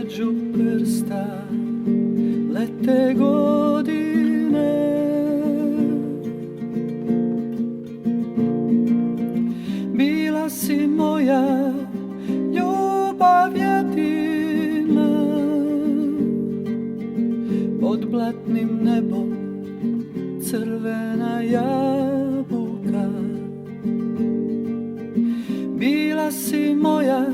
između prsta lete godine. Bila si moja ljubav jedina, pod blatnim nebom crvena jabuka. Bila si moja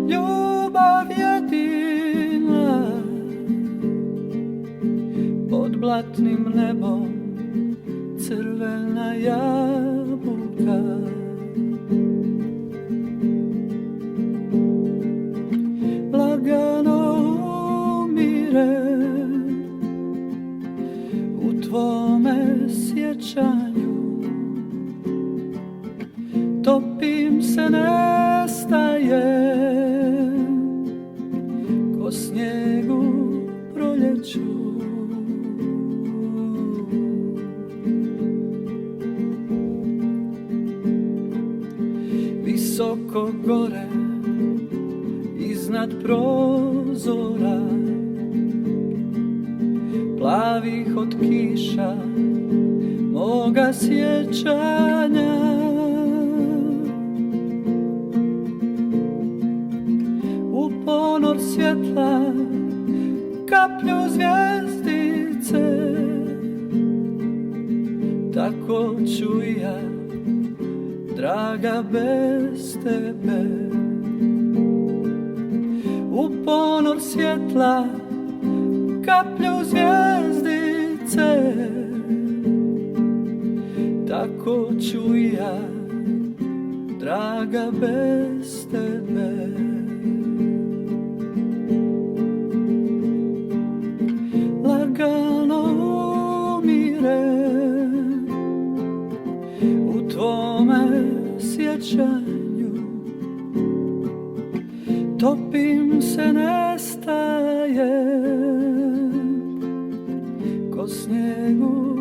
ljubav jedina, pod blatnim nebom crvena jabuka. Lagano umire u tvome sjećanju, topim se, nestaje ko snijeg u proljeću. Visoko gore iznad prozora, plavih od kiša moga sjećanja, u ponor svjetla kaplju zvjezdice. Tako ću i ja, draga, bez tebe. U ponor svjetla kaplju zvjezdice. Tako ću i ja, draga, bez tebe. Lagano umire u tvome sjećanju, topim se, nestaje ko snijeg u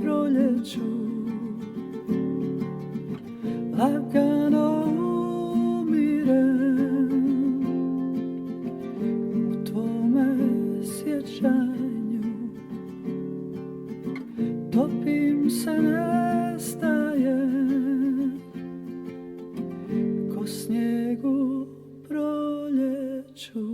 proljeću. Lagano umire u tvome sjećanju, topim se, nestaje ko snijeg u proljeću.